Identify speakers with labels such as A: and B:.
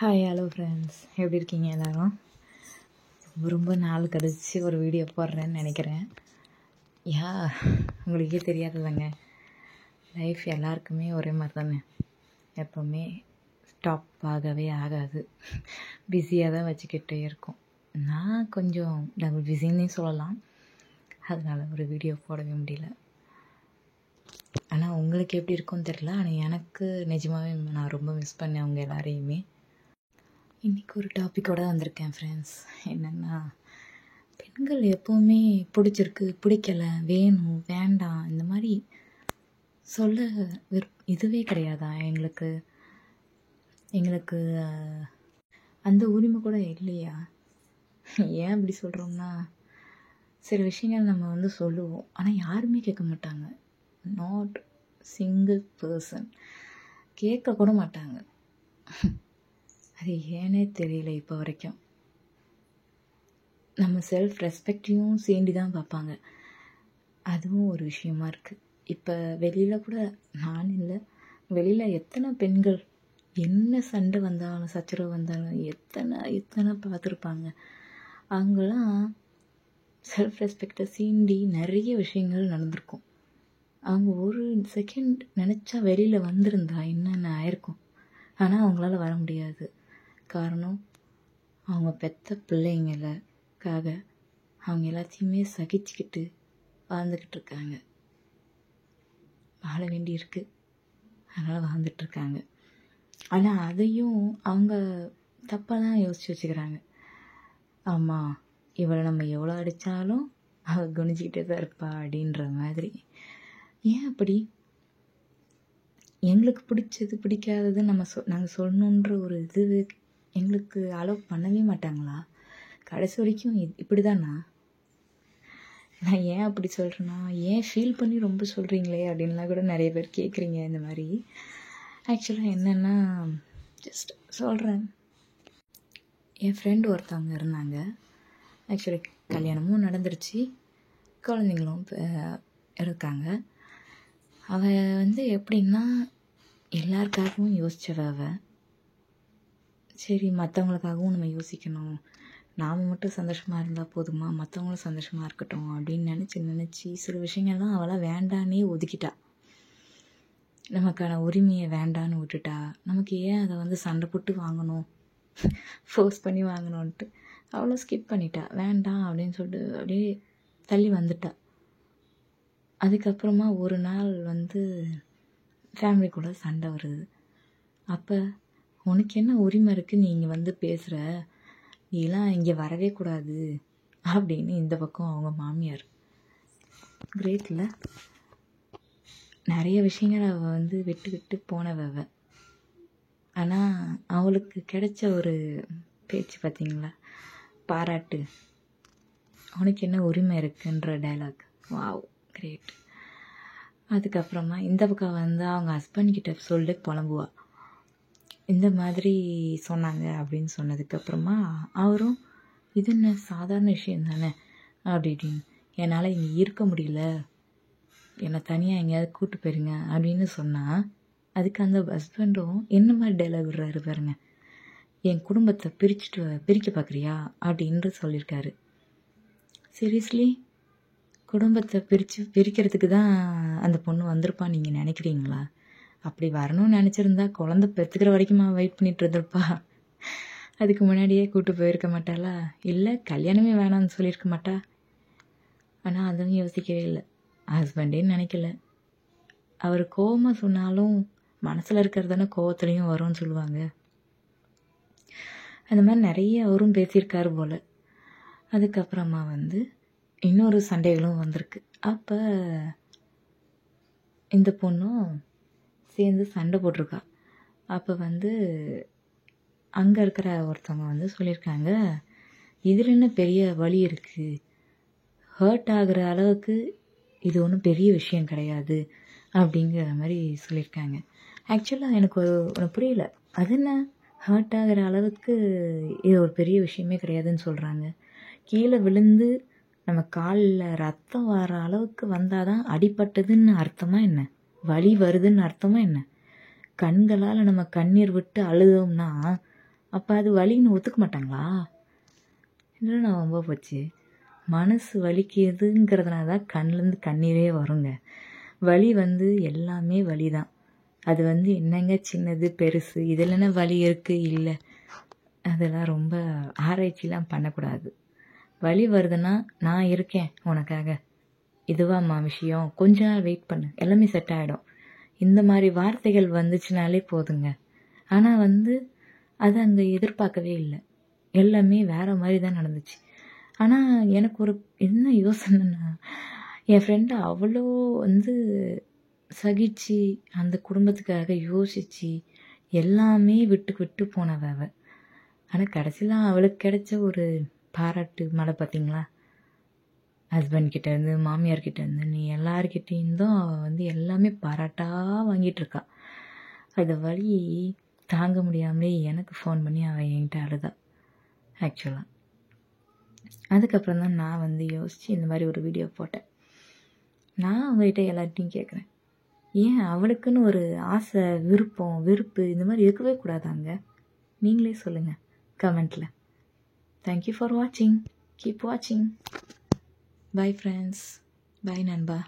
A: Hi hello friends, எப்படி இருக்கீங்க எல்லோரும்? ரொம்ப நாள் கழிச்சு ஒரு வீடியோ போடுறேன்னு நினைக்கிறேன். உங்களுக்கே தெரியாதுல்லங்க, லைஃப் எல்லாருக்குமே ஒரே மாதிரி தானே. எப்போவுமே ஸ்டாப் ஆகவே ஆகாது, பிஸியாக தான் வச்சுக்கிட்டே இருக்கும். நான் கொஞ்சம் டபுள் பிஸின்னே சொல்லலாம், அதனால் ஒரு வீடியோ போடவே முடியல. ஆனால் உங்களுக்கு எப்படி இருக்கும்னு தெரில, ஆனால் எனக்கு நிஜமாகவே நான் ரொம்ப மிஸ் பண்ணேன் அவங்க எல்லாரையுமே. இன்றைக்கி ஒரு டாப்பிக்கோடு வந்திருக்கேன் ஃப்ரெண்ட்ஸ். என்னென்னா, பெண்கள் எப்போவுமே பிடிச்சிருக்கு, பிடிக்கலை, வேணும், வேண்டாம், இந்த மாதிரி சொல்ல இதுவே கிடையாதா எங்களுக்கு? அந்த உரிமை கூட இல்லையா? ஏன் அப்படி சொல்கிறோம்னா, சில விஷயங்கள் நம்ம சொல்லுவோம், ஆனால் யாருமே கேட்க மாட்டாங்க. நாட் சிங்கிள் பர்சன் கேட்க கூட மாட்டாங்க. அது ஏனே தெரியல. இப்போ வரைக்கும் நம்ம செல்ஃப் ரெஸ்பெக்டையும் சேர்ந்து தான் பார்ப்பாங்க. அதுவும் ஒரு விஷயமா இருக்குது. இப்போ வெளியில் கூட, நான் இல்லை, வெளியில் எத்தனை பெண்கள் என்ன சண்டை வந்தாலும் சச்சரவு வந்தாலும் எத்தனை பார்த்துருப்பாங்க. அவங்களாம் செல்ஃப் ரெஸ்பெக்டை சீண்டி நிறைய விஷயங்கள் நடந்திருக்கும். அவங்க ஒரு செகண்ட் நினச்சா வெளியில் வந்திருந்தா என்னென்ன ஆயிருக்கும். ஆனால் அவங்களால வர முடியாது. காரணம், அவங்க பெற்ற பிள்ளைங்களுக்காக அவங்க எல்லாத்தையுமே சகிச்சுக்கிட்டு வாழ்ந்துக்கிட்டு இருக்காங்க. வாழ வேண்டியிருக்கு, அதனால் வாழ்ந்துட்டுருக்காங்க. ஆனால் அதையும் அவங்க தப்பாக தான் யோசித்து வச்சுக்கிறாங்க. ஆமாம், இவளை நம்ம எவ்வளோ அடித்தாலும் அவள் குனிஞ்சிக்கிட்டே தான் இருப்பா அப்படின்ற மாதிரி. ஏன் அப்படி? எங்களுக்கு பிடிச்சது பிடிக்காதது நாங்கள் சொல்லணுன்ற ஒரு இது எங்களுக்கு அலோவ் பண்ணவே மாட்டாங்களா? கடைசி வரைக்கும் இப்படி தானா? நான் ஏன் அப்படி சொல்கிறேன்னா, ஏன் ஃபீல் பண்ணி ரொம்ப சொல்கிறீங்களே அப்படின்லாம் கூட நிறைய பேர் கேட்குறீங்க. இந்த மாதிரி ஆக்சுவலாக என்னென்னா, ஜஸ்ட் சொல்கிறேன். என் ஃப்ரெண்டு ஒருத்தவங்க இருந்தாங்க. ஆக்சுவலி கல்யாணமும் நடந்துருச்சு, குழந்தைங்களும் இருக்காங்க. அவள் எப்படின்னா, எல்லாருக்காகவும் யோசிச்சவ. சரி, மற்றவங்களுக்காகவும் நம்ம யோசிக்கணும், நாம் மட்டும் சந்தோஷமாக இருந்தால் போதுமா, மற்றவங்களும் சந்தோஷமாக இருக்கட்டும் அப்படின்னு நினச்சி சில விஷயங்கள்லாம் அவளாம் வேண்டானே ஒதுக்கிட்டா. நமக்கான உரிமையை வேண்டான்னு விட்டுட்டா. நமக்கு ஏன் அதை சண்டை போட்டு வாங்கணும், ஃபோர்ஸ் பண்ணி வாங்கணுன்ட்டு அவ்வளோ ஸ்கிப் பண்ணிட்டா. வேண்டாம் அப்படின்னு சொல்லிட்டு அப்படியே தள்ளி வந்துட்டா. அதுக்கப்புறமா ஒரு நாள் ஃபேமிலிக்குள்ளே சண்டை வருது. அப்போ உனக்கு என்ன உரிமை இருக்குது, நீ இங்கே பேசுகிற, நீலாம் இங்கே வரவே கூடாது அப்படின்னு இந்த பக்கம் அவங்க மாமியார். கிரேட்டில் நிறைய விஷயங்கள் அவள் விட்டு போனவ. ஆனால் அவளுக்கு கிடைச்ச ஒரு பேச்சு பார்த்தீங்களா, பாராட்டு, உனக்கு என்ன உரிமை இருக்குன்ற டைலாக். Wow, great. அதுக்கப்புறமா இந்த பக்கம் அவங்க ஹஸ்பண்ட்கிட்ட சொல்லி புலம்புவா. இந்த மாதிரி சொன்னாங்க அப்படின்னு சொன்னதுக்கப்புறமா அவரும், இது என்ன சாதாரண விஷயம் தானே அப்படின்னு, என்னால் இங்கே இருக்க முடியல, என்னை தனியாக எங்கேயாவது கூட்டு போயிருங்க அப்படின்னு சொன்னால், அதுக்கு அந்த ஹஸ்பண்டும் என்ன மாதிரி டைலாக் விடுறாரு பாருங்க, என் குடும்பத்தை பிரிக்க பார்க்குறியா அப்படின்ட்டு சொல்லியிருக்காரு. சீரியஸ்லி, குடும்பத்தை பிரிக்கிறதுக்கு தான் அந்த பொண்ணு வந்திருப்பான்னு நீங்கள் நினைக்கிறீங்களா? அப்படி வரணும்னு நினச்சிருந்தா குழந்தை பெற்றுக்கிற வரைக்குமா வெயிட் பண்ணிட்டு இருந்திருப்பா? அதுக்கு முன்னாடியே கூப்பிட்டு போயிருக்க மாட்டாளா? இல்லை கல்யாணமே வேணாம்னு சொல்லியிருக்க மாட்டா? ஆனால் அதுவும் யோசிக்கவே இல்லை, ஹஸ்பண்டேன்னு நினைக்கல. அவர் கோவமாக சொன்னாலும் மனசில் இருக்கிறதானே கோவத்துலேயும் வரும்னு சொல்லுவாங்க. அந்த மாதிரி நிறைய அவரும் பேசியிருக்காரு போல். அதுக்கப்புறமா இன்னொரு சண்டைகளும் வந்திருக்கு. அப்போ இந்த பொண்ணும் சேர்ந்து சண்டை போட்டிருக்கா. அப்போ அங்கே இருக்கிற ஒருத்தவங்க சொல்லியிருக்காங்க, இதில் என்ன பெரிய வலி இருக்குது, ஹர்ட் ஆகிற அளவுக்கு இது ஒன்றும் பெரிய விஷயம் கிடையாது அப்படிங்கிற மாதிரி சொல்லியிருக்காங்க. ஆக்சுவலாக எனக்கு ஒன்று புரியல, அது என்ன ஹர்ட் ஆகிற அளவுக்கு இது ஒரு பெரிய விஷயமே கிடையாதுன்னு சொல்கிறாங்க. கீழே விழுந்து நம்ம காலில் ரத்தம் வர அளவுக்கு வந்தால் தான் அடிபட்டதுன்னு அர்த்தமா என்ன? வலி வருதுன்னு அர்த்தமா என்ன? கண்களால் நம்ம கண்ணீர் விட்டு அழுதோம்னா அப்போ அது வலின்னு ஒத்துக்க மாட்டாங்களா? என்னடா ரொம்ப போச்சு. மனசு வலிக்குதுங்கிறதுனால தான் கண்ணிலேருந்து கண்ணீரே வருங்க. வலி எல்லாமே வலி தான். அது என்னங்க சின்னது பெருசு இதில் வலி இருக்குது இல்லை, அதெல்லாம் ரொம்ப ஆராய்ச்சிலாம் பண்ணக்கூடாது. வலி வருதுன்னா நான் இருக்கேன் உனக்காக, இதுவாம்மா விஷயம், கொஞ்ச நாள் வெயிட் பண்ணு, எல்லாமே செட் ஆகிடும். இந்த மாதிரி வார்த்தைகள் வந்துச்சுனாலே போதுங்க. ஆனால் அது அங்கே எதிர்பார்க்கவே இல்லை. எல்லாமே வேறு மாதிரி தான் நடந்துச்சு. ஆனால் எனக்கு ஒரு என்ன யோசனைன்னா, என் ஃப்ரெண்டு அவ்வளோ சகிச்சு அந்த குடும்பத்துக்காக யோசித்து எல்லாமே விட்டு போனவ அவ. ஆனால் கடைசியில் அவளுக்கு கிடைச்ச ஒரு பாராட்டு மழை பார்த்தீங்களா? ஹஸ்பண்ட் கிட்டேருந்து, மாமியார் கிட்டேருந்து, நீ எல்லார்கிட்டேருந்தும் அவள் எல்லாமே பாராட்டாக வாங்கிட்டுருக்கா. அது வலி தாங்க முடியாமலே எனக்கு ஃபோன் பண்ணி அவள் என்கிட்ட அழுதா ஆக்சுவலாக. அதுக்கப்புறம் தான் நான் யோசித்து இந்த மாதிரி ஒரு வீடியோ போட்டேன். நான் அவங்ககிட்ட எல்லார்ட்டையும் கேட்குறேன், ஏன் அவளுக்குன்னு ஒரு ஆசை, விருப்பம், வெறுப்பு இந்த மாதிரி இருக்கவே கூடாதாங்க? நீங்களே சொல்லுங்கள் கமெண்ட்டில். தேங்க்யூ ஃபார் வாட்சிங். கீப் வாட்சிங். Bye friends. பை நண்பா.